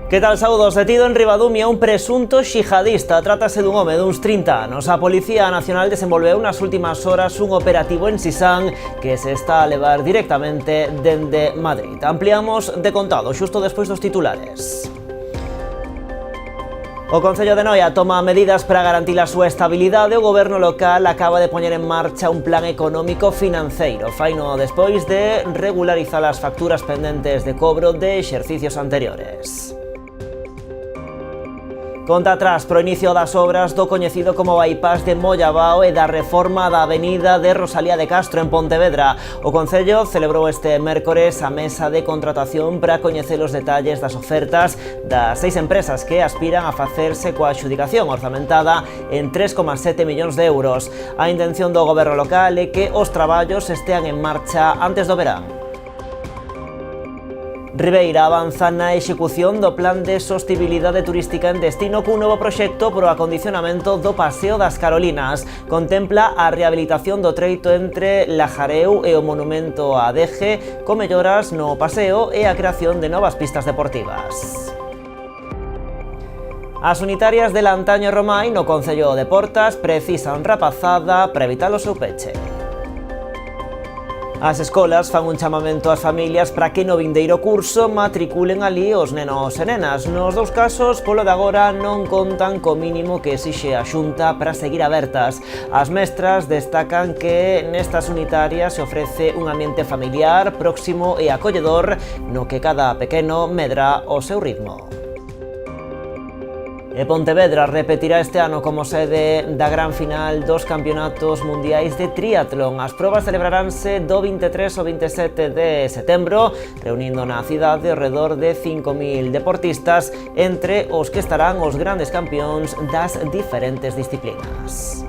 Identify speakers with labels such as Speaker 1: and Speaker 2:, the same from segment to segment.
Speaker 1: Que tal, saúdos? Detido en Ribadumia un presunto xihadista. Trátase dun home duns 30 anos. A Policía Nacional desenvolveu nas últimas horas un operativo en Sisán que se está a levar directamente dende Madrid. Ampliamos de contado xusto despois dos titulares. O Concello de Noia toma medidas para garantir a súa estabilidade. O goberno local acaba de poñer en marcha un plan económico financeiro. Faino despois de regularizar as facturas pendentes de cobro de exercicios anteriores. Conta atrás pro inicio das obras do coñecido como bypass de Mollabao e da reforma da avenida de Rosalía de Castro en Pontevedra. O Concello celebrou este mércores a mesa de contratación para coñecer os detalles das ofertas das 6 empresas que aspiran a facerse coa adxudicación orzamentada en 3,7 millóns de euros. A intención do goberno local é que os traballos estean en marcha antes do verán. Ribeira avanza na execución do plan de sostibilidade turística en destino cun novo proxecto pro acondicionamento do Paseo das Carolinas. Contempla a rehabilitación do treito entre Lajareu e o monumento a Deje, con melloras no paseo e a creación de novas pistas deportivas. As unitarias de Lantaño e Romai no Concello de Portas precisan rapazada para evitar o seu peche. As escolas fan un chamamento ás familias para que no vindeiro curso matriculen ali os nenos e nenas. Nos dous casos, polo de agora, non contan co mínimo que exixe a Xunta para seguir abertas. As mestras destacan que nestas unitarias se ofrece un ambiente familiar, próximo e acolledor, no que cada pequeno medra o seu ritmo. E Pontevedra repetirá este ano como sede da gran final dos campeonatos mundiais de triatlón. As probas celebraránse do 23 ao 27 de setembro, reunindo na cidade ao redor de 5.000 deportistas, entre os que estarán os grandes campións das diferentes disciplinas.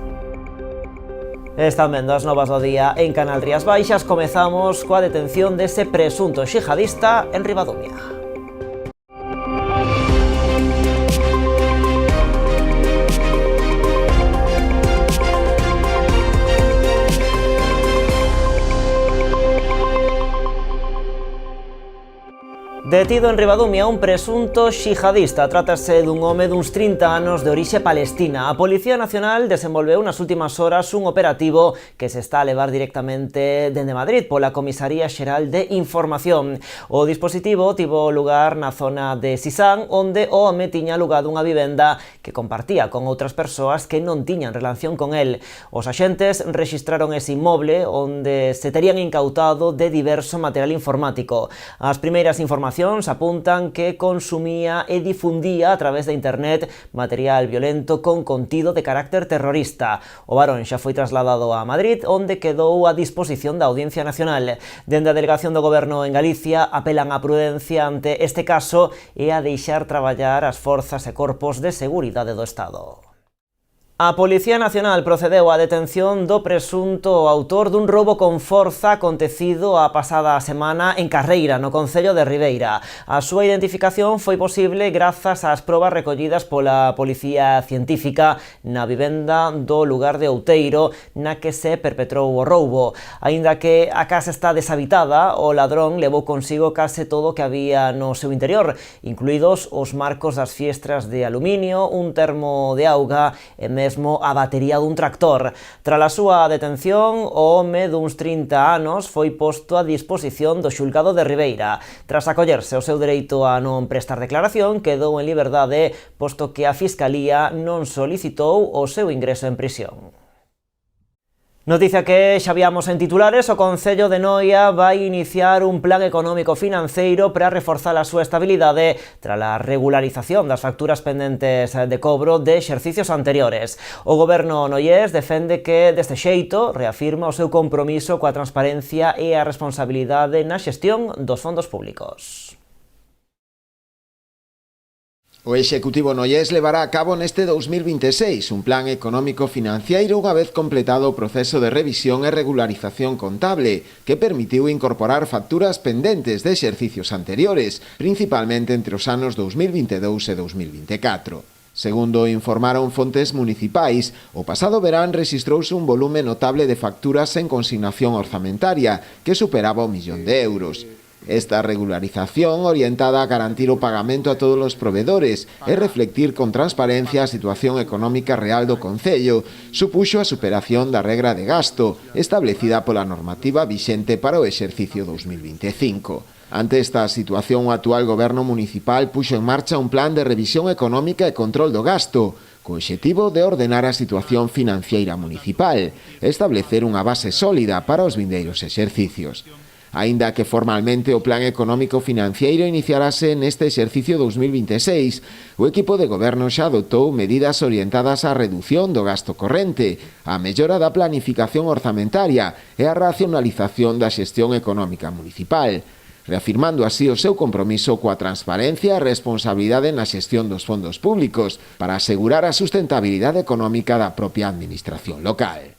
Speaker 1: Están vendo as novas do día en Canal Rías Baixas. Comezamos coa detención dese presunto xihadista en Ribadumia. Detido en Ribadumia un presunto xihadista. Trátase dun home duns 30 anos de orixe palestina. A Policía Nacional desenvolveu nas últimas horas un operativo que se está a levar directamente dende Madrid pola Comisaría Xeral de Información. O dispositivo tivo lugar na zona de Sisán, onde o home tiña alugado unha vivenda que compartía con outras persoas que non tiñan relación con el. Os axentes rexistraron ese inmoble onde se terían incautado de diverso material informático. As primeiras informacións apuntan que consumía e difundía a través de internet material violento con contido de carácter terrorista. O varón xa foi trasladado a Madrid, onde quedou a disposición da Audiencia Nacional. Dende a Delegación do Goberno en Galicia apelan á prudencia ante este caso e a deixar traballar as forzas e corpos de seguridade do Estado. A Policía Nacional procedeu á detención do presunto autor dun roubo con forza acontecido a pasada semana en Carreira, no Concello de Ribeira. A súa identificación foi posible grazas ás probas recollidas pola Policía Científica na vivenda do lugar de Outeiro na que se perpetrou o roubo. Aínda que a casa está deshabitada, o ladrón levou consigo case todo o que había no seu interior, incluídos os marcos das fiestras de aluminio, un termo de auga e mesmo a batería dun tractor. Tras a súa detención, o home duns 30 anos foi posto a disposición do xulgado de Ribeira. Tras acollerse o seu dereito a non prestar declaración, quedou en liberdade, posto que a Fiscalía non solicitou o seu ingreso en prisión. Noticia que xa víamos en titulares. O Concello de Noia vai iniciar un plan económico financeiro para reforzar a súa estabilidade tras a regularización das facturas pendentes de cobro de exercicios anteriores. O goberno noiés defende que deste xeito reafirma o seu compromiso coa transparencia e a responsabilidade na xestión dos fondos públicos.
Speaker 2: O Executivo noiés levará a cabo neste 2026 un plan económico financiero unha vez completado o proceso de revisión e regularización contable que permitiu incorporar facturas pendentes de exercicios anteriores, principalmente entre os anos 2022 e 2024. Segundo informaron fontes municipais, o pasado verán rexistrouse un volume notable de facturas en consignación orzamentaria que superaba o 1 millón de euros. Esta regularización, orientada a garantir o pagamento a todos os provedores e reflectir con transparencia a situación económica real do concello, supuxo a superación da regra de gasto establecida pola normativa vixente para o exercicio 2025. Ante esta situación, o actual goberno municipal puxo en marcha un plan de revisión económica e control do gasto, co obxectivo de ordenar a situación financiera municipal e establecer unha base sólida para os vindeiros exercicios. Aínda que formalmente o plan económico financiero iniciarase neste exercicio 2026, o equipo de goberno xa adoptou medidas orientadas á redución do gasto corrente, á mellora da planificación orzamentaria e á racionalización da xestión económica municipal, reafirmando así o seu compromiso coa transparencia e responsabilidade na xestión dos fondos públicos para asegurar a sustentabilidade económica da propia administración local.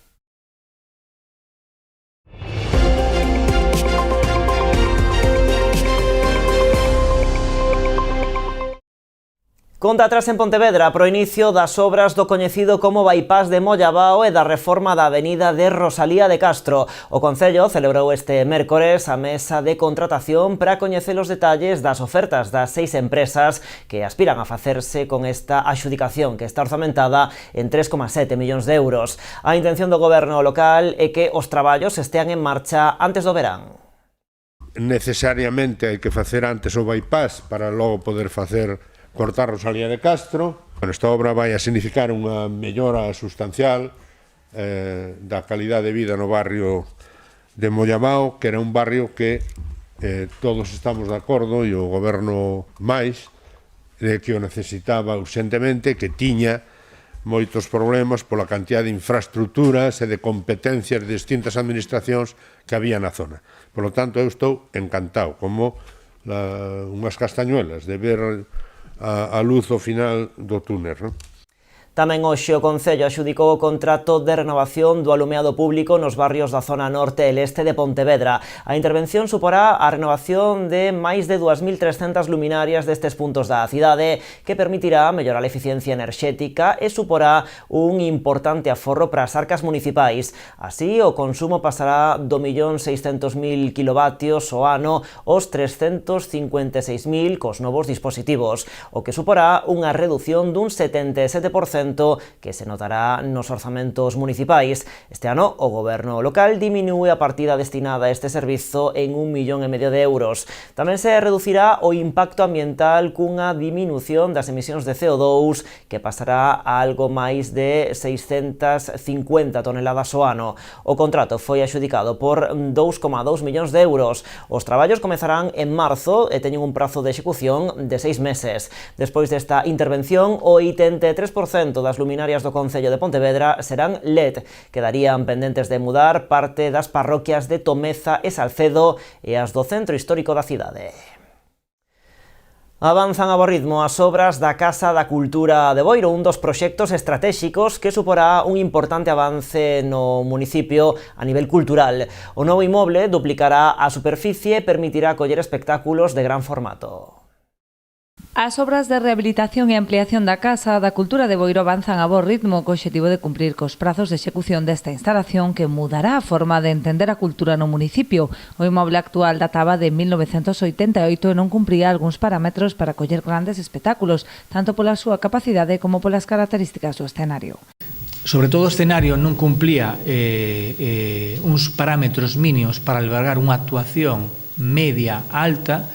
Speaker 1: Conta atrás en Pontevedra pro inicio das obras do coñecido como Bypass de Mollabao e da reforma da avenida de Rosalía de Castro. O Concello celebrou este mércores a mesa de contratación para coñecer os detalles das ofertas das 6 empresas que aspiran a facerse con esta adxudicación que está orzamentada en 3,7 millóns de euros. A intención do goberno local é que os traballos estean en marcha antes do verán.
Speaker 3: Necesariamente hai que facer antes o bypass para logo poder cortar Rosalía de Castro. Esta obra vai a significar unha mellora sustancial da calidade de vida no barrio de Mollabao, que era un barrio que todos estamos de acordo, e o goberno máis, de que o necesitaba urgentemente, que tiña moitos problemas pola cantidad de infraestructuras e de competencias de distintas administracións que había na zona. Por lo tanto, eu estou encantado, como unhas castañuelas, de ver a luz ao final do túnel, non?
Speaker 1: Tamén hoxe o Concello adxudicou o contrato de renovación do alumeado público nos barrios da zona norte e leste de Pontevedra. A intervención suporá a renovación de máis de 2.300 luminarias destes puntos da cidade, que permitirá mellorar a eficiencia enerxética e suporá un importante aforro para as arcas municipais. Así, o consumo pasará do 1.600.000 kilovatios ao ano aos 356.000 cos novos dispositivos, o que suporá unha reducción dun 77% que se notará nos orzamentos municipais. Este ano, o goberno local diminúe a partida destinada a este servizo en 1,5 millón de euros. Tamén se reducirá o impacto ambiental cunha diminución das emisións de CO2 que pasará a algo máis de 650 toneladas ao ano. O contrato foi adxudicado por 2,2 millóns de euros. Os traballos comezarán en marzo e teñen un prazo de execución de 6 meses. Despois desta intervención, o 83% das luminarias do Concello de Pontevedra serán LED. Quedarían pendentes de mudar parte das parroquias de Tomeza e Salcedo e as do centro histórico da cidade. Avanzan a bo ritmo as obras da Casa da Cultura de Boiro, un dos proxectos estratéxicos que suporá un importante avance no municipio a nivel cultural. O novo inmoble duplicará a superficie e permitirá acoller espectáculos de gran formato.
Speaker 4: As obras de rehabilitación e ampliación da Casa da Cultura de Boiro avanzan a bo ritmo co obxectivo de cumprir cos prazos de execución desta instalación que mudará a forma de entender a cultura no municipio. O inmoble actual databa de 1988 e non cumpría algúns parámetros para acoller grandes espectáculos, tanto pola súa capacidade como polas características do escenario.
Speaker 5: Sobre todo o escenario non cumplía uns parámetros mínimos para albergar unha actuación media alta.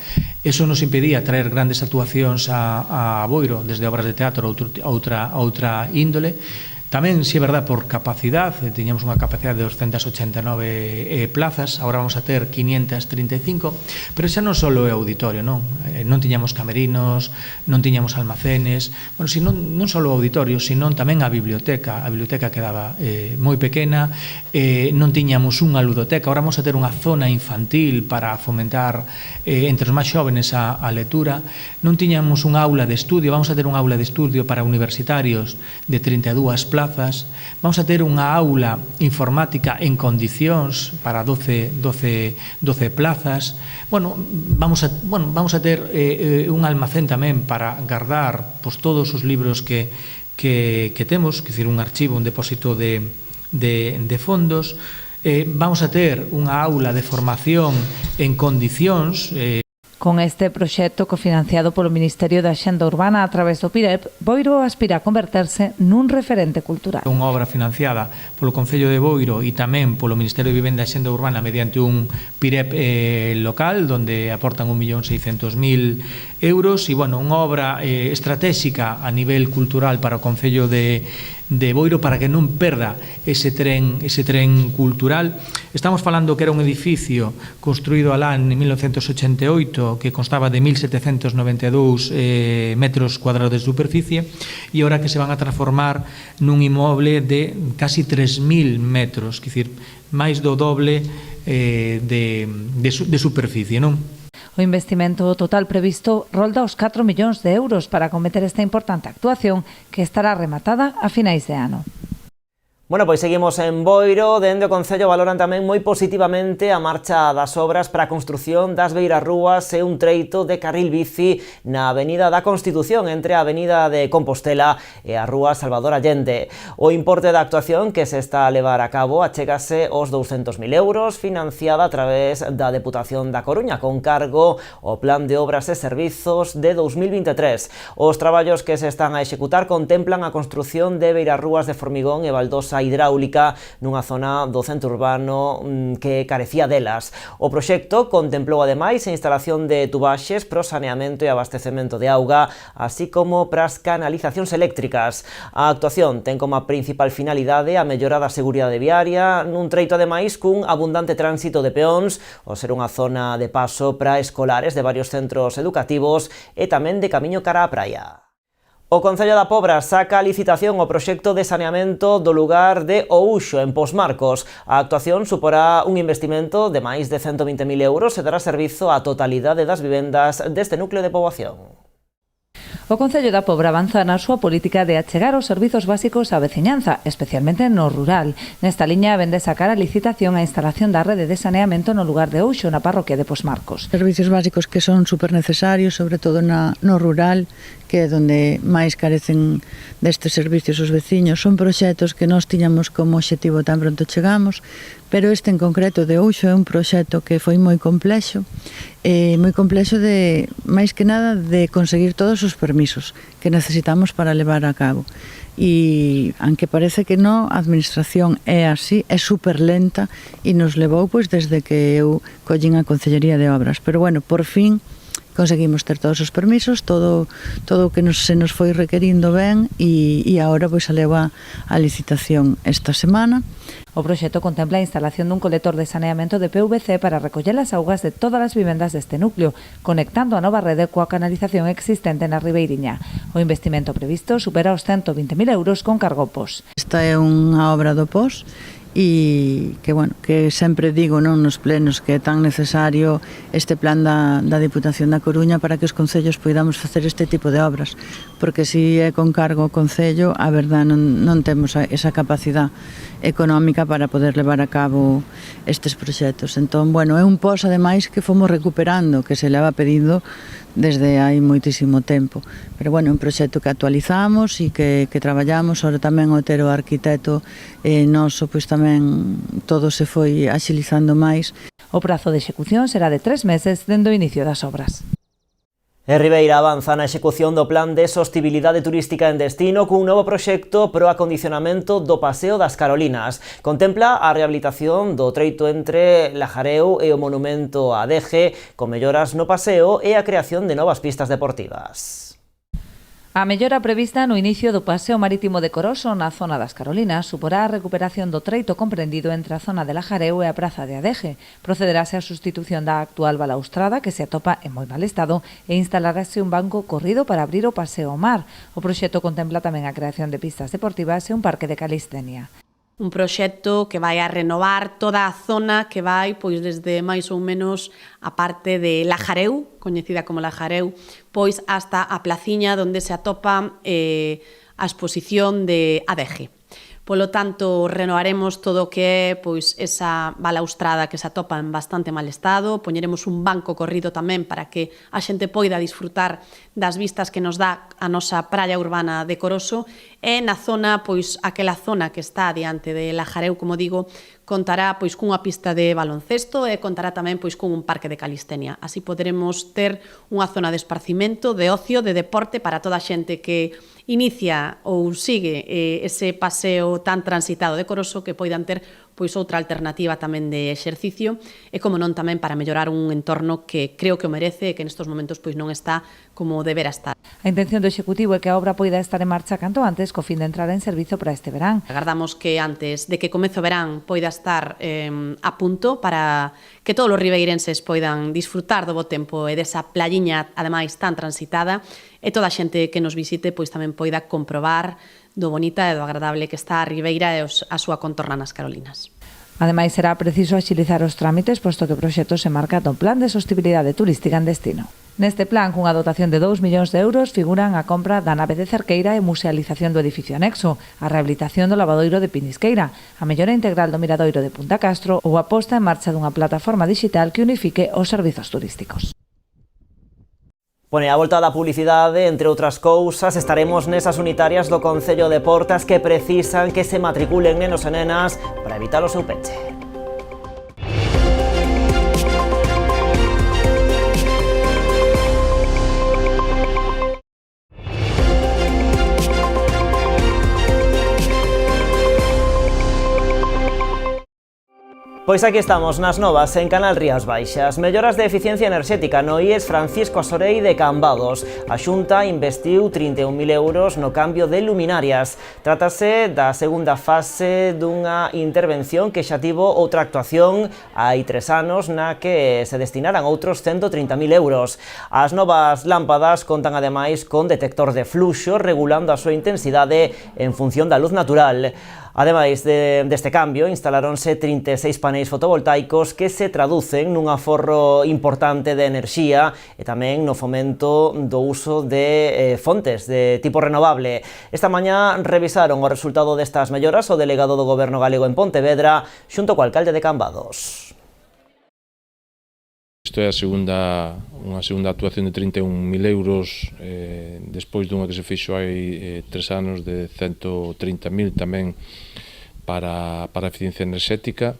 Speaker 5: Eso nos impedía traer grandes actuacións a Boiro, desde obras de teatro a outra índole. Tamén, si é verdad, por capacidade, tiñamos unha capacidade de 289 plazas, agora vamos a ter 535, pero xa non só é auditorio, non tiñamos camerinos, non tiñamos almacenes, non só o auditorio, sino tamén a biblioteca quedaba moi pequena, non tiñamos unha ludoteca, agora vamos a ter unha zona infantil para fomentar entre os máis xóvenes a lectura, non tiñamos unha aula de estudio, vamos a ter unha aula de estudio para universitarios de 32 plazas, vamos a ter unha aula informática en condicións para 12 plazas, vamos a ter un almacén tamén para guardar todos os libros que temos, que decir, un archivo, un depósito de fondos. Vamos a ter unha aula de formación en condicións.
Speaker 4: Con este proxecto cofinanciado polo Ministerio da Axenda Urbana a través do PIREP, Boiro aspira a converterse nun referente cultural.
Speaker 5: Unha obra financiada polo Concello de Boiro e tamén polo Ministerio de Vivenda e Axenda Urbana mediante un PIREP local, donde aportan 1.600.000 euros, e, bueno, unha obra estratégica a nivel cultural para o Concello de Boiro, para que non perda ese tren cultural. Estamos falando que era un edificio construído alá en 1988 que constaba de 1.792 metros cuadrados de superficie, e ahora que se van a transformar nun inmoble de casi 3.000 metros, que dicir, máis do doble de superficie, non?
Speaker 4: O investimento total previsto rolda os 4 millóns de euros para acometer esta importante actuación, que estará rematada a finais de ano.
Speaker 1: Bueno, pois seguimos en Boiro. Dende o Concello valoran tamén moi positivamente a marcha das obras para a construción das beirarrúas e un treito de carril bici na Avenida da Constitución, entre a Avenida de Compostela e a Rúa Salvador Allende. O importe da actuación que se está a levar a cabo achégase aos 200.000 euros, financiada a través da Deputación da Coruña, con cargo ao Plan de Obras e Servizos de 2023. Os traballos que se están a executar contemplan a construción de beirarrúas de formigón e baldosa hidráulica nunha zona do centro urbano que carecía delas. O proxecto contemplou ademais a instalación de tubaxes para o saneamento e abastecemento de auga, así como para as canalizacións eléctricas. A actuación ten como principal finalidade a mellora da seguridade viaria nun treito ademais cun abundante tránsito de peóns, ao ser unha zona de paso para escolares de varios centros educativos e tamén de camiño cara á praia. O Concello da Pobra saca a licitación o proxecto de saneamento do lugar de Ouxo, en Posmarcos. A actuación suporá un investimento de máis de 120.000 euros e dará servizo á totalidade das vivendas deste núcleo de poboación.
Speaker 4: O Concello da Pobra avanza na súa política de achegar os servizos básicos á veciñanza, especialmente no rural. Nesta liña vende sacar a licitación a instalación da rede de saneamento no lugar de Ouxo, na parroquia de Posmarcos.
Speaker 6: Servicios básicos que son super necesarios, sobre todo no rural, que é onde máis carecen destes servicios os veciños. Son proxectos que nós tiñamos como obxectivo tan pronto chegamos, pero este en concreto de Ouxo é un proxecto que foi moi complexo de, máis que nada, de conseguir todos os permisos que necesitamos para levar a cabo. E, aunque parece que non, a administración é así, é super lenta e nos levou pois desde que eu collín a Concellería de Obras. Pero bueno, por fin conseguimos ter todos os permisos, todo o que se nos foi requerindo ben, e agora pois saleu a licitación esta semana.
Speaker 4: O proxecto contempla a instalación dun colector de saneamento de PVC para recoller as augas de todas as vivendas deste núcleo, conectando a nova rede coa canalización existente na Ribeiriña. O investimento previsto supera os 120.000 euros con cargo POS.
Speaker 6: Esta é unha obra do POS, e que, bueno, que sempre digo, non, nos plenos, que é tan necesario este plan da Diputación da Coruña para que os concellos poidamos facer este tipo de obras, porque se é con cargo o concello, a verdad non temos esa capacidade económica para poder levar a cabo estes proxectos. Entón, bueno, é un POS ademais que fomos recuperando, que se leva pedindo desde hai moitísimo tempo. Pero, bueno, é un proxecto que actualizamos e que traballamos. Ahora tamén o ter o arquitecto noso, pois tamén todo se foi axilizando máis.
Speaker 4: O prazo de execución será de 3 meses dende o inicio das obras.
Speaker 1: E Ribeira avanza na execución do plan de sostibilidade turística en destino cun novo proxecto pro acondicionamento do Paseo das Carolinas. Contempla a rehabilitación do treito entre Lajareu e o monumento a Deje, con melloras no paseo e a creación de novas pistas deportivas.
Speaker 4: A mellora prevista no inicio do Paseo Marítimo de Coroso na zona das Carolinas suporá a recuperación do treito comprendido entre a zona de Lajareu e a Praza de Adeje. Procederase a sustitución da actual balaustrada, que se atopa en moi mal estado, e instalarase un banco corrido para abrir o Paseo ao mar. O proxecto contempla tamén a creación de pistas deportivas e un parque de calistenia.
Speaker 7: Un proxecto que vai a renovar toda a zona que vai pois desde máis ou menos a parte de Lajareu, coñecida como Lajareu, pois hasta a placiña onde se atopa a exposición de Adeje. Polo tanto, renovaremos todo o que é pois esa balaustrada que se atopa en bastante mal estado, poñeremos un banco corrido tamén para que a xente poida disfrutar das vistas que nos dá a nosa praia urbana de Coroso, e na zona, pois aquela zona que está diante de Lajareu, como digo, contará pois cunha pista de baloncesto e contará tamén pois cun parque de calistenia. Así poderemos ter unha zona de esparcimento, de ocio, de deporte para toda a xente que inicia ou sigue ese paseo tan transitado e decoroso, que poidan ter pois outra alternativa tamén de exercicio e, como non, tamén para mellorar un entorno que creo que o merece e que nestes momentos pois non está como debera estar.
Speaker 4: A intención do Executivo é que a obra poida estar en marcha canto antes, co fin de entrar en servizo para este verán.
Speaker 7: Agardamos que antes de que comece o verán poida estar a punto para que todos os ribeirenses poidan disfrutar do bo tempo e desa playiña, ademais, tan transitada, e toda a xente que nos visite pois tamén poida comprobar do bonita e do agradable que está a Ribeira e a súa contorna nas Carolinas.
Speaker 4: Ademais, será preciso axilizar os trámites, posto que o proxecto se marca no Plan de Sostibilidade Turística en destino. Neste plan, cunha dotación de 2 millóns de euros, figuran a compra da nave de Cerqueira e musealización do edificio anexo, a rehabilitación do lavadoiro de Pinisqueira, a mellora integral do miradoiro de Punta Castro ou a posta en marcha dunha plataforma digital que unifique os servizos turísticos.
Speaker 1: Bueno, e a volta da publicidade, entre outras cousas, estaremos nesas unitarias do Concello de Portas que precisan que se matriculen nenos e nenas para evitar o seu peche. Pois aquí estamos nas novas en Canal Rías Baixas. Melloras de eficiencia enerxética no IES Francisco Asorei de Cambados. A Xunta investiu 31.000 euros no cambio de luminarias. Trátase da segunda fase dunha intervención que xa tivo outra actuación hai 3 anos na que se destinaran outros 130.000 euros. As novas lámpadas contan ademais con detector de fluxo regulando a súa intensidade en función da luz natural. Ademais deste cambio, instalaronse 36 paneis fotovoltaicos que se traducen nun aforro importante de enerxía e tamén no fomento do uso de fontes de tipo renovable. Esta mañá revisaron o resultado destas melloras o delegado do Goberno galego en Pontevedra xunto co alcalde de Cambados.
Speaker 8: Isto é unha segunda actuación de 31.000 euros despois dunha que se fixo hai 3 anos de 130.000 tamén para a eficiencia enerxética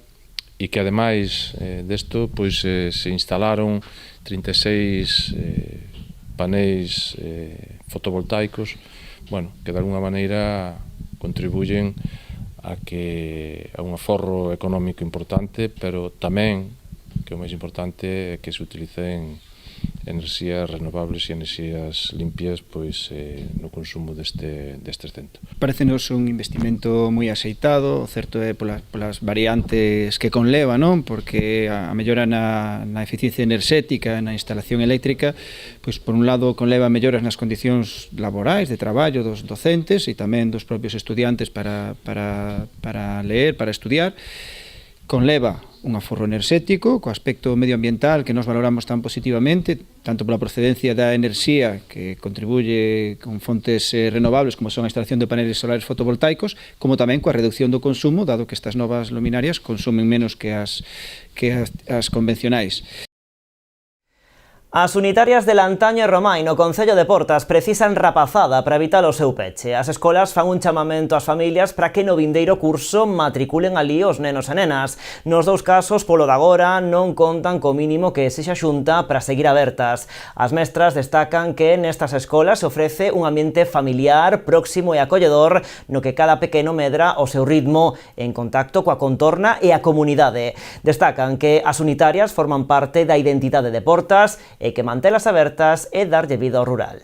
Speaker 8: e que ademais desto pois se instalaron 36 paneis fotovoltaicos, bueno, que de alguna maneira contribuyen a un aforro económico importante, pero tamén, que o máis importante, é que se utilicen enerxías renovables e enerxías limpias pois no consumo destes centros.
Speaker 9: Parecenos un investimento moi axeitado, certo é polas variantes que conleva, non? Porque a mellora na eficiencia enerxética, na instalación eléctrica, pois por un lado conleva melloras nas condicións laborais de traballo dos docentes e tamén dos propios estudiantes para ler, para estudiar. Conleva un aforro enerxético co aspecto medioambiental que nos valoramos tan positivamente, tanto pola procedencia da enerxía que contribuye con fontes renovables como son a instalación de paneles solares fotovoltaicos, como tamén coa reducción do consumo, dado que estas novas luminarias consumen menos que as convencionais.
Speaker 1: As unitarias de Lantaño e Romai no Concello de Portas precisan rapazada para evitar o seu peche. As escolas fan un chamamento ás familias para que no vindeiro curso matriculen ali os nenos e nenas. Nos dous casos, polo de agora, non contan co mínimo que sexa Xunta para seguir abertas. As mestras destacan que nestas escolas se ofrece un ambiente familiar, próximo e acolledor, no que cada pequeno medra o seu ritmo en contacto coa contorna e a comunidade. Destacan que as unitarias forman parte da identidade de Portas e que mantelas abertas e darlle vida ao rural.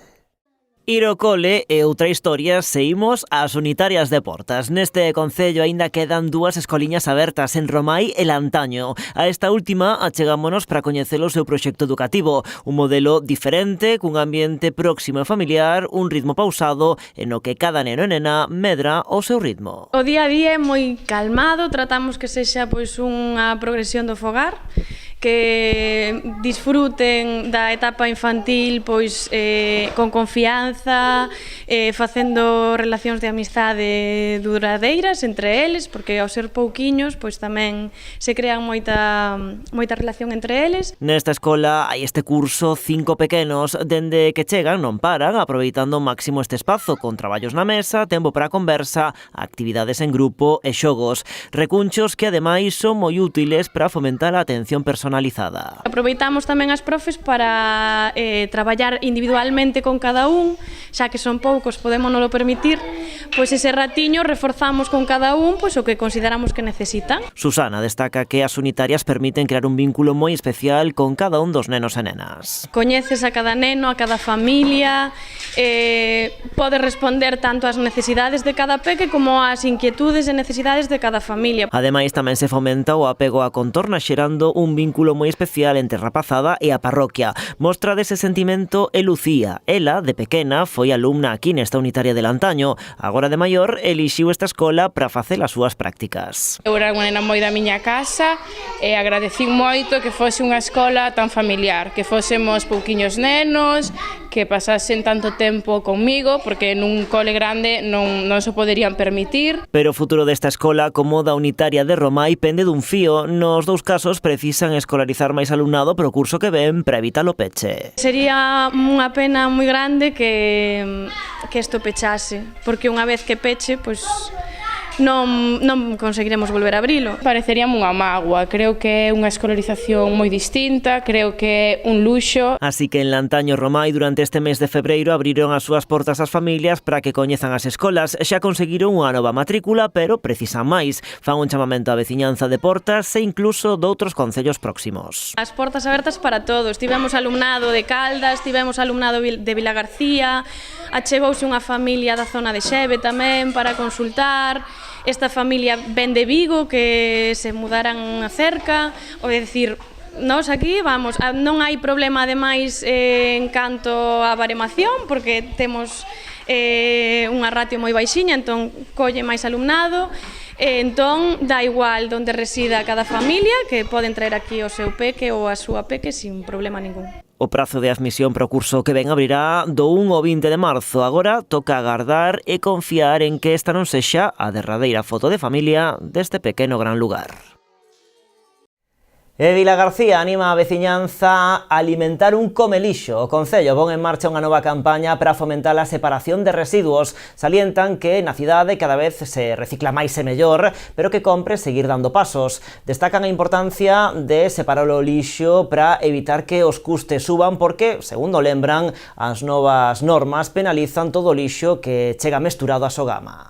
Speaker 1: Ir ao cole é outra historia se imos ás unitarias de Portas. Neste concello aínda quedan 2 escoliñas abertas en Romai e Lantaño. A esta última achegámonos para coñecer o seu proxecto educativo, un modelo diferente, cun ambiente próximo e familiar, un ritmo pausado en o que cada neno e nena medra o seu ritmo.
Speaker 10: O día a día é moi calmado, tratamos que sexa pois unha progresión do fogar, que disfruten da etapa infantil pois con confianza, facendo relacións de amizade duradeiras entre eles, porque ao ser pouquiños pois tamén se crean moita relación entre eles.
Speaker 1: Nesta escola hai este curso 5 pequenos, dende que chegan non paran, aproveitando ao máximo este espazo, con traballos na mesa, tempo para conversa, actividades en grupo e xogos. Recunchos que ademais son moi útiles para fomentar a atención personalizada.
Speaker 10: Aproveitamos tamén as profes para traballar individualmente con cada un, xa que son poucos, podémonoslo permitir, pois ese ratiño reforzamos con cada un pois o que consideramos que necesitan.
Speaker 1: Susana destaca que as unitarias permiten crear un vínculo moi especial con cada un dos nenos e nenas.
Speaker 10: Coñeces a cada neno, a cada familia, podes responder tanto ás necesidades de cada peque como ás inquietudes e necesidades de cada familia.
Speaker 1: Ademais, tamén se fomenta o apego á contorna, xerando un vínculo moi especial entre a rapazada e a parroquia. Mostra dese sentimento é Lucía. Ela, de pequena, foi alumna aquí nesta unitaria de Lantaño. Agora de maior, elixiu esta escola para facer as súas prácticas.
Speaker 11: Eu era unha nena moi da miña casa e agradecín moito que fose unha escola tan familiar, que fósemos pouquiños nenos, que pasasen tanto tempo conmigo, porque nun cole grande non se poderían permitir.
Speaker 1: Pero o futuro desta escola, como da unitaria de Romai, pende dun fío. Nos dous casos precisan escolarizar máis alumnado para o curso que ven para evitar o peche.
Speaker 10: Sería unha pena moi grande que isto pechase, porque unha vez que peche, pois non conseguiremos volver a abrilo.
Speaker 11: Pareceríame unha mágoa, creo que é unha escolarización moi distinta, creo que é un luxo.
Speaker 1: Así que en Lantaño Romai durante este mes de febreiro abriron as súas portas ás familias para que coñezan as escolas. Xa conseguiron unha nova matrícula, pero precisan máis. Fan un chamamento á veciñanza de Portas e incluso doutros concellos próximos.
Speaker 10: As portas abertas para todos. Tivemos alumnado de Caldas, tivemos alumnado de Vilagarcía, achegouse unha familia da zona de Xeve tamén para consultar. Esta familia ven de Vigo, que se mudaran cerca, ou decir, nós aquí vamos, non hai problema ademais en canto á baremación, porque temos unha ratio moi baixiña, entón colle máis alumnado, entón dá igual onde resida cada familia, que poden traer aquí o seu peque ou a súa peque sin problema ningún.
Speaker 1: O prazo de admisión para o curso que ven abrirá do 1 ao 20 de marzo. Agora toca agardar e confiar en que esta non sexa a derradeira foto de familia deste pequeno gran lugar. E Vilagarcía anima a veciñanza a alimentar un comelixo. O Concello pon en marcha unha nova campaña para fomentar a separación de residuos. Salientan que na cidade cada vez se recicla máis e mellor, pero que compre seguir dando pasos. Destacan a importancia de separar o lixo para evitar que os custes suban porque, segundo lembran, as novas normas penalizan todo o lixo que chega mesturado a Sogama.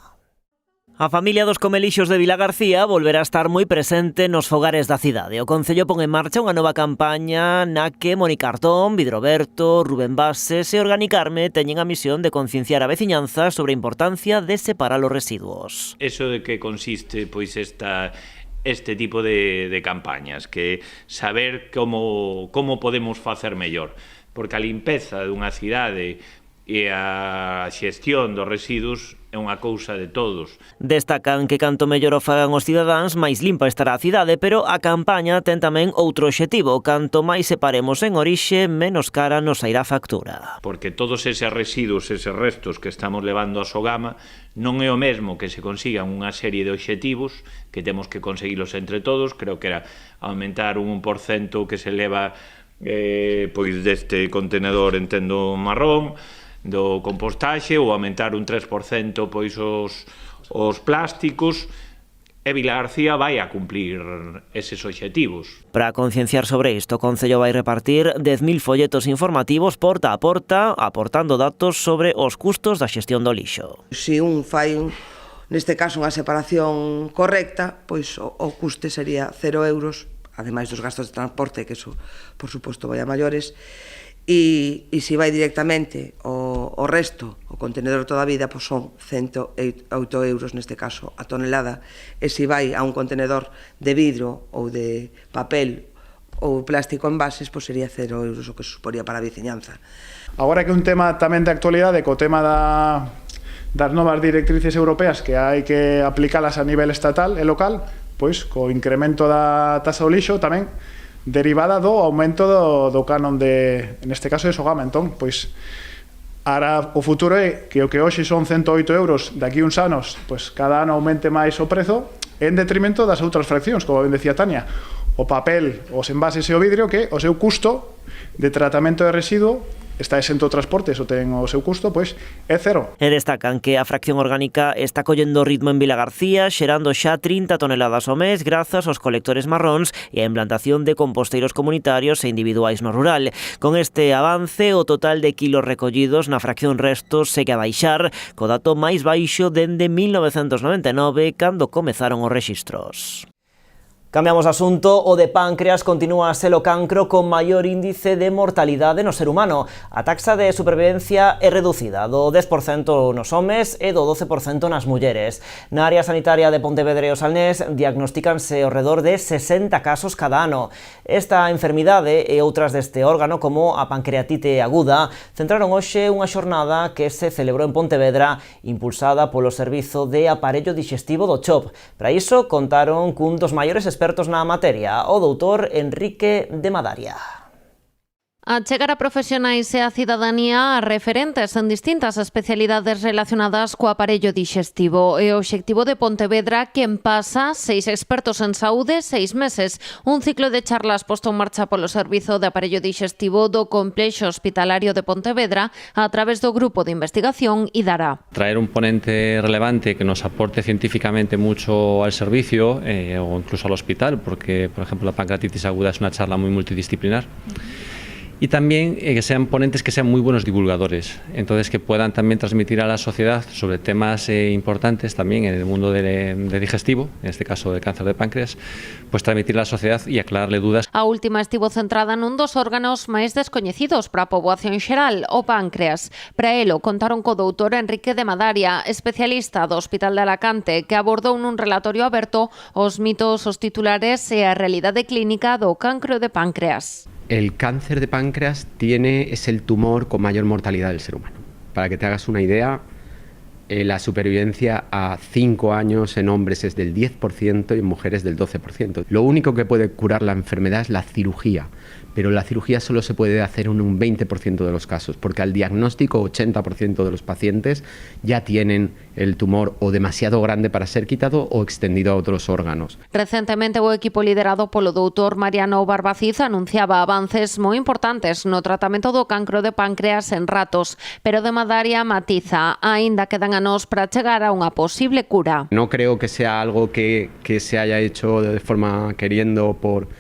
Speaker 1: A familia dos comelixos de Vilagarcía volverá a estar moi presente nos fogares da cidade. O Concello pon en marcha unha nova campaña na que Mónica Artón, Vidroberto, Rubén Bases e Organicarme teñen a misión de concienciar a veciñanza sobre a importancia de separar os residuos.
Speaker 12: Eso de que consiste pois este tipo de campañas, que saber como podemos facer mellor, porque a limpeza dunha cidade e a xestión dos residuos é unha cousa de todos.
Speaker 1: Destacan que canto mellor o fagan os cidadáns, máis limpa estará a cidade, pero a campaña ten tamén outro obxectivo: canto máis separemos en orixe, menos cara nos sairá factura.
Speaker 12: Porque todos eses residuos, eses restos que estamos levando a Sogama, non é o mesmo que se consigan unha serie de obxectivos que temos que conseguilos entre todos. Creo que era aumentar un 1% que se leva pois deste contenedor, entendo, marrón, do compostaxe, ou aumentar un 3% pois os plásticos, e Vilagarcía vai a cumplir eses obxectivos.
Speaker 1: Para concienciar sobre isto, o Concello vai repartir 10.000 folletos informativos porta a porta, aportando datos sobre os custos da xestión do lixo.
Speaker 13: Se un fai, neste caso, unha separación correcta, pois o custe sería 0 euros, ademais dos gastos de transporte, que eso, por suposto, vai a maiores. E se vai directamente o resto, o contenedor toda a vida, pois son 108 euros neste caso a tonelada, e se vai a un contenedor de vidro ou de papel ou plástico en bases, pois sería 0 euros o que suporía para a veciñanza.
Speaker 14: Agora que un tema tamén de actualidade, co tema das novas directrices europeas que hai que aplicalas a nivel estatal e local, pois co incremento da taxa do lixo tamén derivada do aumento do canon neste caso de Sogama. Entón, pois, ara o futuro é que o que hoxe son 108 euros, daqui uns anos, pois cada ano aumente máis o prezo, en detrimento das outras fraccións, como ben decía Tania, o papel, os envases e o vidrio, que o seu custo de tratamento de residuo está exento de transporte, eso ten o seu custo, pois é cero.
Speaker 1: E destacan que a fracción orgánica está collendo ritmo en Vilagarcía, xerando xa 30 toneladas ao mes grazas aos colectores marróns e a implantación de composteiros comunitarios e individuais no rural. Con este avance, o total de kilos recollidos na fracción restos segue a baixar, co dato máis baixo dende 1999, cando comezaron os rexistros. Cambiamos de asunto, o de páncreas continúa a ser o cancro con maior índice de mortalidade no ser humano. A taxa de supervivencia é reducida do 10% nos homes e do 12% nas mulleres. Na área sanitaria de Pontevedra e o Salnés diagnostícanse ao redor de 60 casos cada ano. Esta enfermidade e outras deste órgano, como a pancreatite aguda, centraron hoxe unha xornada que se celebrou en Pontevedra impulsada polo Servizo de Aparello Dixestivo do CHOP. Para iso contaron cun dos maiores expertos na materia, o doutor Enrique de Madaria.
Speaker 15: A chegar a profesionais e a cidadanía a referentes en distintas especialidades relacionadas co aparello dixestivo. E o obxectivo de Pontevedra, quen pasa 6 expertos en saúde, 6 meses. Un ciclo de charlas posto en marcha polo Servizo de Aparello Dixestivo do Complexo Hospitalario de Pontevedra a través do Grupo de Investigación IDARA.
Speaker 16: Traer un ponente relevante que nos aporte científicamente mucho al servicio o incluso al hospital, porque, por ejemplo, la pancreatitis aguda es una charla muy multidisciplinar. Y también que sean ponentes que sean muy buenos divulgadores, entonces que puedan también transmitir a la sociedad sobre temas importantes también en el mundo de digestivo, en este caso del cáncer de páncreas, pues transmitir a la sociedad y aclararle dudas.
Speaker 15: A última estivo centrada nun dos órganos máis descoñecidos para a poboación xeral, o páncreas. Para elo contaron co doutor Enrique de Madaria, especialista do Hospital de Alacante, que abordou nun relatorio aberto os mitos, os titulares e a realidade clínica do cancro de páncreas.
Speaker 17: El cáncer de páncreas es el tumor con mayor mortalidad del ser humano. Para que te hagas una idea, la supervivencia a 5 años en hombres es del 10% y en mujeres del 12%. Lo único que puede curar la enfermedad es la cirugía, pero la cirugía solo se puede hacer en un 20% de los casos, porque al diagnóstico 80% de los pacientes ya tienen el tumor o demasiado grande para ser quitado o extendido a otros órganos.
Speaker 15: Recentemente o equipo liderado polo doutor Mariano Barbaciz anunciaba avances moi importantes no tratamento do cancro de páncreas en ratos, pero de Madaria matiza, aínda quedan anos para chegar a unha posible cura.
Speaker 17: No creo que sea algo que se haya hecho de forma queriendo por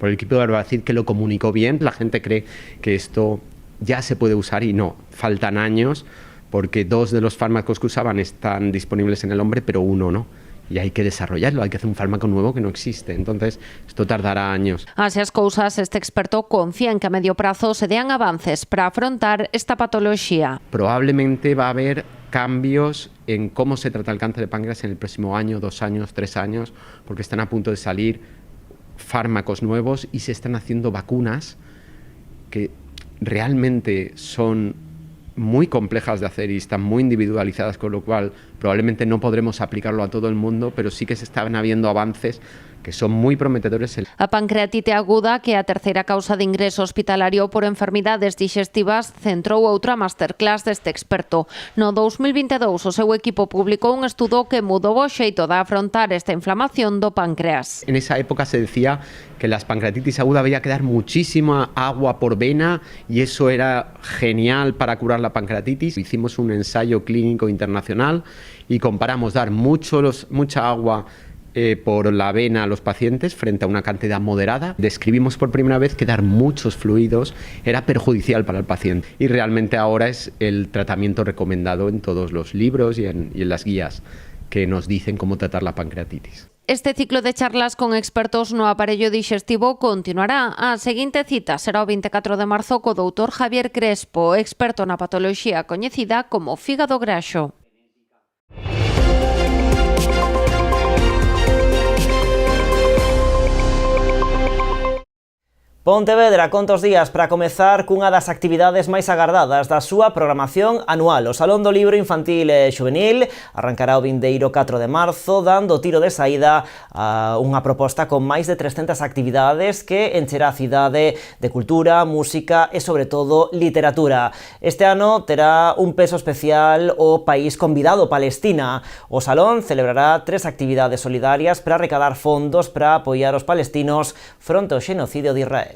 Speaker 17: el equipo de Barbaciz, que lo comunicó bien. La gente cree que esto ya se puede usar y no, faltan años, porque 2 de los fármacos que usaban están disponibles en el hombre, pero 1 no. Y hay que desarrollarlo, hay que hacer un fármaco nuevo que no existe. Entonces, esto tardará años.
Speaker 15: Así as cousas, este experto confía en que a medio prazo se dean avances para afrontar esta patoloxía.
Speaker 17: Probablemente va a haber cambios en cómo se trata el cáncer de páncreas en el próximo año, 2 años, 3 años, porque están a punto de salir fármacos nuevos y se están haciendo vacunas que realmente son muy complejas de hacer y están muy individualizadas, con lo cual probablemente no podremos aplicarlo a todo el mundo, pero sí que se están habiendo avances que son moi prometedores.
Speaker 15: A pancreatite aguda, que é a terceira causa de ingreso hospitalario por enfermidades digestivas, centrou outra masterclass deste experto. No 2022, o seu equipo publicou un estudo que mudou o xeito de afrontar esta inflamación do páncreas.
Speaker 17: En esa época se decía que las pancreatitis aguda había que dar muchísima agua por vena y eso era genial para curar la pancreatitis. Hicimos un ensayo clínico internacional y comparamos dar mucha agua por la vena a los pacientes frente a una cantidad moderada. Describimos por primera vez que dar muchos fluidos era perjudicial para el paciente y realmente ahora es el tratamiento recomendado en todos los libros y en las guías que nos dicen cómo tratar la pancreatitis.
Speaker 15: Este ciclo de charlas con expertos no aparello dixestivo continuará. A seguinte cita será o 24 de marzo co doutor Javier Crespo, experto na patoloxía coñecida como fígado graxo.
Speaker 1: Pontevedra conta os días para comezar cunha das actividades máis agardadas da súa programación anual. O Salón do Libro Infantil e Xuvenil arrancará o vindeiro 4 de marzo, dando tiro de saída a unha proposta con máis de 300 actividades que encherá a cidade de cultura, música e, sobre todo, literatura. Este ano terá un peso especial o país convidado, Palestina. O Salón celebrará 3 actividades solidarias para recadar fondos para apoiar os palestinos fronte ao xenocidio de Israel.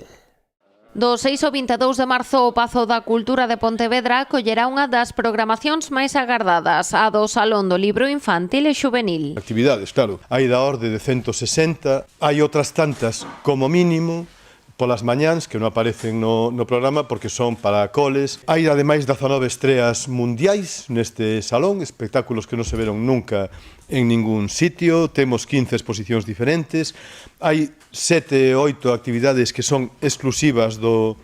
Speaker 15: Do 6 ao 22 de marzo, o Pazo da Cultura de Pontevedra acollerá unha das programacións máis agardadas, a do Salón do Libro Infantil e Xuvenil.
Speaker 18: Actividades, claro, hai da orde de 160, hai outras tantas como mínimo, polas mañáns, que non aparecen no programa porque son para coles. Hai ademais 19 estreas mundiais neste salón, espectáculos que non se veron nunca en ningún sitio, temos 15 exposicións diferentes, hai 7 ou 8 actividades que son exclusivas do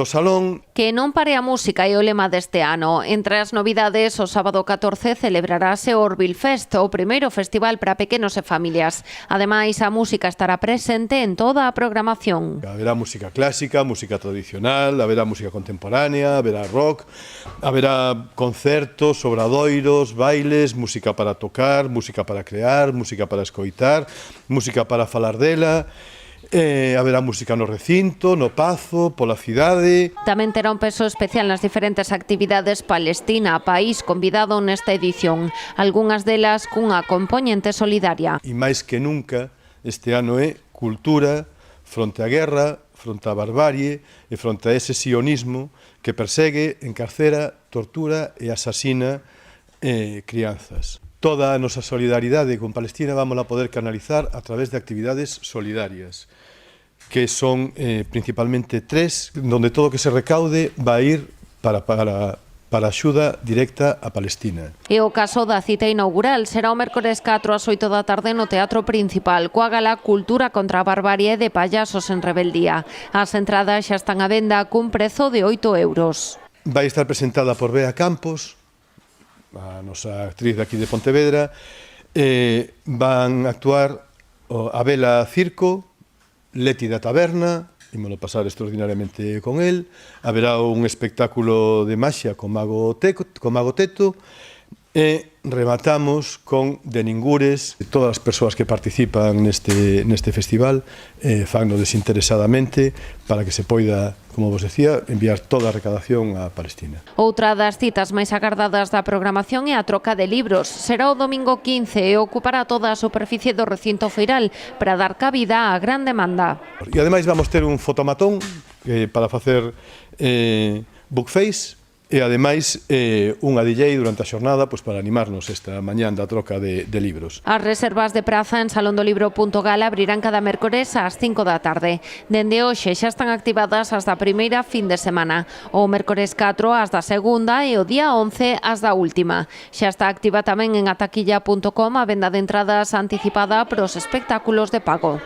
Speaker 18: salón.
Speaker 15: Que non pare a música é o lema deste ano. Entre as novidades, o sábado 14 celebrarase o Orbil Fest, o primeiro festival para pequenos e familias. Ademais, a música estará presente en toda a programación.
Speaker 18: Haberá música clásica, música tradicional, haberá música contemporánea, haberá rock, haberá concertos, obradoiros, bailes, música para tocar, música para crear, música para escoitar, música para falar dela. Haberá música no recinto, no Pazo, pola cidade.
Speaker 15: Tamén terá un peso especial nas diferentes actividades Palestina, país convidado nesta edición. Algúnas delas cunha compoñente solidaria.
Speaker 18: E máis que nunca, este ano é cultura fronte á guerra, fronte á barbarie e fronte a ese sionismo que persegue, encarcera, tortura e asasina crianzas. Toda a nosa solidaridade con Palestina vamos a poder canalizar a través de actividades solidarias, que son principalmente 3, donde todo o que se recaude va a ir para axuda directa a Palestina.
Speaker 15: E o caso da cita inaugural será o mércores 4 ás 8 da tarde no Teatro Principal, coa gala Cultura contra a Barbarie de Payasos en Rebeldía. As entradas xa están á venda cun prezo de 8 euros.
Speaker 18: Vai estar presentada por Bea Campos, a nosa actriz de aquí de Pontevedra, van a actuar a Vela Circo, Leti da Taberna, ímolo pasar extraordinariamente con el, haberá un espectáculo de maxia con Mago Teto, e rematamos con De Ningures. Todas as persoas que participan neste festival fanno desinteresadamente para que se poida, como vos decía, enviar toda a recadación a Palestina.
Speaker 15: Outra das citas máis agardadas da programación é a troca de libros. Será o domingo 15 e ocupará toda a superficie do recinto feiral para dar cabida á gran demanda.
Speaker 18: E ademais vamos ter un fotomatón para facer bookface, e ademais unha DJ durante a xornada para animarnos esta mañán da troca de libros.
Speaker 15: As reservas de praza en salondolibro.gal abrirán cada mércores ás 5 da tarde. Dende hoxe xa están activadas as da primeira fin de semana, o mércores 4 as da segunda e o día 11 as da última. Xa está activa tamén en ataquilla.com a venda de entradas anticipada para os espectáculos de pago.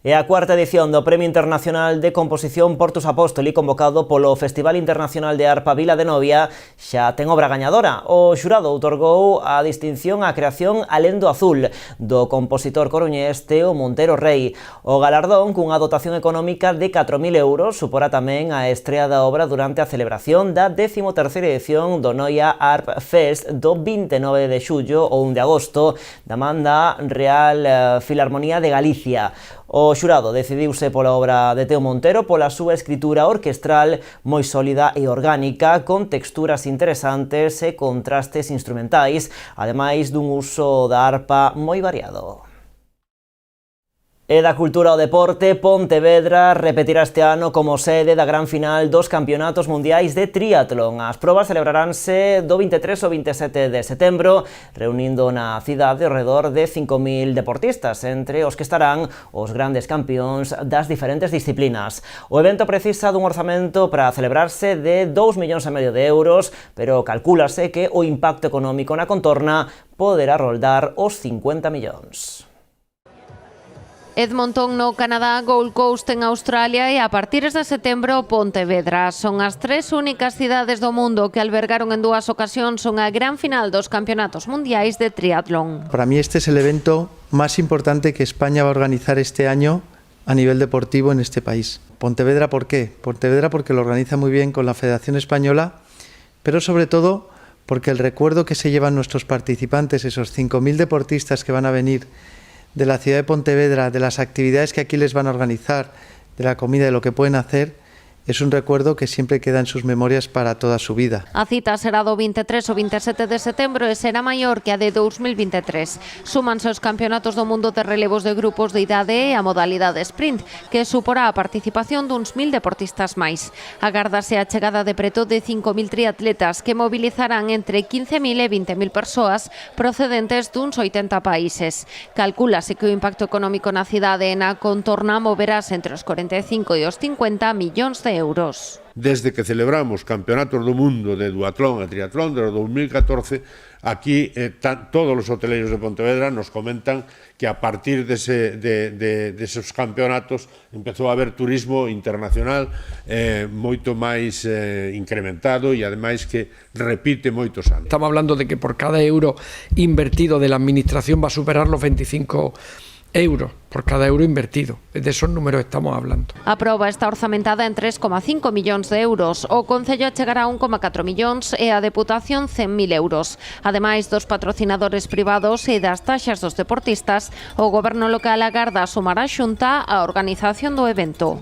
Speaker 1: É a cuarta edición do Premio Internacional de Composición Portus Apóstoli, convocado polo Festival Internacional de Arpa Vila de Novia, xa ten obra gañadora. O xurado outorgou a distinción á creación Alén do Azul, do compositor coruñés Teo Montero Rei. O galardón, cunha dotación económica de 4.000 euros, suporá tamén a estrea da obra durante a celebración da 13ª edición do Noia Arp Fest do 29 de xullo ou 1 de agosto, da Banda Real Filarmonía de Galicia. O xurado decidiuse pola obra de Teo Montero pola súa escritura orquestral moi sólida e orgánica, con texturas interesantes e contrastes instrumentais, ademais dun uso da arpa moi variado. E da cultura ao deporte, Pontevedra repetirá este ano como sede da gran final dos campeonatos mundiais de triatlón. As probas celebraránse do 23 ao 27 de setembro, reunindo na cidade ao redor de 5.000 deportistas, entre os que estarán os grandes campións das diferentes disciplinas. O evento precisa dun orzamento para celebrarse de 2,5 millóns de euros, pero calcúlase que o impacto económico na contorna poderá roldar os 50 millóns.
Speaker 15: Edmonton no Canadá, Gold Coast en Australia e a partir de setembro Pontevedra. Son as 3 únicas cidades do mundo que albergaron en 2 ocasións unha gran final dos campeonatos mundiais de triatlón.
Speaker 19: Para mí este es el evento más importante que España va a organizar este año a nivel deportivo en este país. Pontevedra, ¿por qué? Pontevedra porque lo organiza muy bien con la Federación Española, pero sobre todo porque el recuerdo que se llevan nuestros participantes, esos 5.000 deportistas que van a venir de la ciudad de Pontevedra, de las actividades que aquí les van a organizar, de la comida, de lo que pueden hacer, es un recuerdo que siempre queda en sus memorias para toda su vida.
Speaker 15: A cita será do 23 o 27 de setembro e será maior que a de 2023. Súmanse os campeonatos do mundo de relevos de grupos de idade e a modalidade sprint, que suporá a participación duns 1.000 deportistas máis. Agárdase a chegada de preto de 5.000 triatletas que mobilizarán entre 15.000 e 20.000 persoas procedentes duns 80 países. Calcúlase que o impacto económico na cidade e na contorna moverás entre os 45 e os 50 millóns de euros.
Speaker 3: Desde que celebramos campeonatos do mundo de duatlón e triatlón desde 2014, aquí todos os hoteleiros de Pontevedra nos comentan que a partir deses campeonatos empezou a haber turismo internacional moito máis incrementado e ademais que repite moitos anos.
Speaker 20: Estamos hablando de que por cada euro invertido de la administración va a superar los 25 euros por cada euro invertido. De esos números estamos hablando.
Speaker 15: A proba está orzamentada en 3,5 millóns de euros. O Concello achegará 1,4 millóns e a Deputación 100.000 euros. Ademais dos patrocinadores privados e das taxas dos deportistas, o Goberno local agarda sumar a Xunta a organización do evento.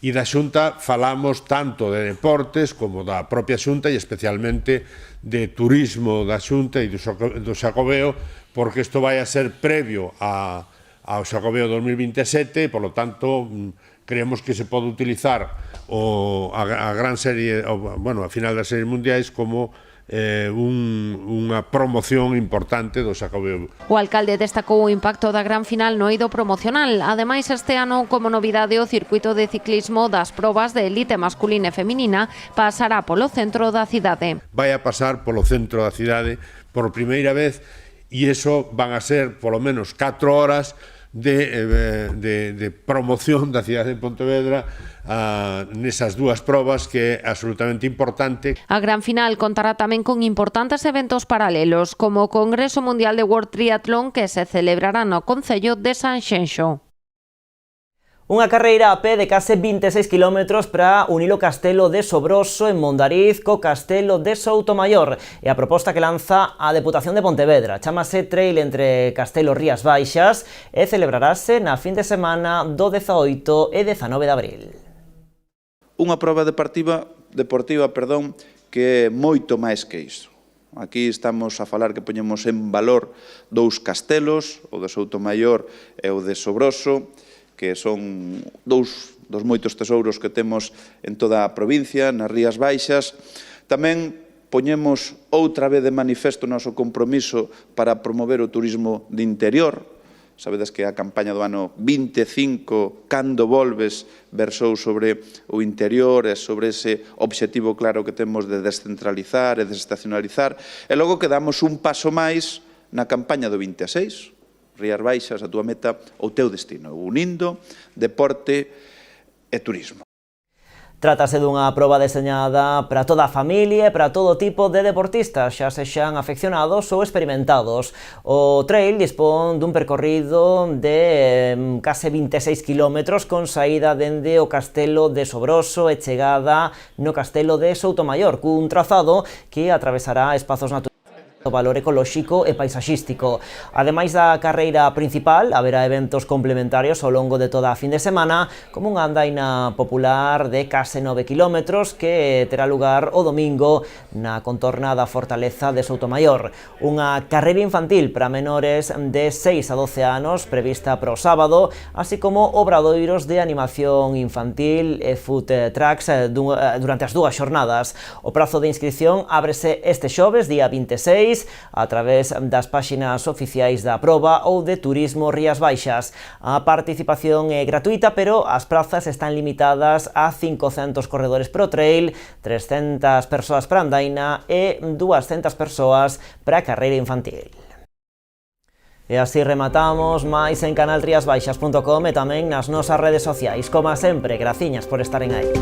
Speaker 3: E da Xunta falamos tanto de deportes como da propia Xunta e especialmente de turismo da Xunta e do Xacobeo, porque isto vai a ser previo ao Xacobeo 2027 e, por lo tanto, creemos que se pode utilizar a gran serie, a final das series mundiais como unha promoción importante do Xacobeo.
Speaker 15: O alcalde destacou o impacto da gran final no eido promocional. Ademais, este ano, como novidade, o circuito de ciclismo das probas de elite masculina e feminina pasará polo centro da cidade.
Speaker 3: Vai a pasar polo centro da cidade por primeira vez e iso van a ser polo menos 4 horas de promoción da cidade de Pontevedra nesas dúas probas, que é absolutamente importante.
Speaker 15: A gran final contará tamén con importantes eventos paralelos, como o Congreso Mundial de World Triathlon, que se celebrará no Concello de Sanxenxo.
Speaker 1: Unha carreira a pé de case 26 km para unir o Castelo de Sobroso en Mondariz co Castelo de Soutomaior. E a proposta que lanza a Deputación de Pontevedra chámase Trail entre Castelo e Rías Baixas e celebrarase na fin de semana do 18 e 19 de abril.
Speaker 21: Unha proba deportiva que é moito máis que iso. Aquí estamos a falar que poñemos en valor dous castelos, o de Soutomaior e o de Sobroso, que son dous dos moitos tesouros que temos en toda a provincia, nas Rías Baixas. Tamén poñemos outra vez de manifesto o noso compromiso para promover o turismo de interior. Sabedes que a campaña do ano 25, Cando volves, versou sobre o interior e sobre ese obxectivo claro que temos de descentralizar e desestacionalizar. E logo quedamos un paso máis na campaña do 26, Rías Baixas, a túa meta, o teu destino, unindo deporte e turismo.
Speaker 1: Trátase dunha proba deseñada para toda a familia e para todo tipo de deportistas, xa sexan afeccionados ou experimentados. O trail dispón dun percorrido de case 26 km con saída dende o Castelo de Sobroso e chegada no Castelo de Soutomaior, cun trazado que atravesará espazos naturales o valor ecolóxico e paisaxístico. Ademais da carreira principal, haberá eventos complementarios ao longo de toda a fin de semana, como unha andaina popular de case 9 km que terá lugar o domingo na contorna da Fortaleza de Soutomaior. Unha carreira infantil para menores de 6 a 12 anos prevista para o sábado, así como obradoiros de animación infantil e food trucks durante as dúas xornadas. O prazo de inscripción ábrese este xoves, día 26, a través das páxinas oficiais da proba ou de Turismo Rías Baixas. A participación é gratuita, pero as prazas están limitadas a 500 corredores pro trail, 300 persoas para andaina e 200 persoas para a carreira infantil. E así rematamos máis en canalriasbaixas.com e tamén nas nosas redes sociais. Como sempre, graciñas por estaren aí.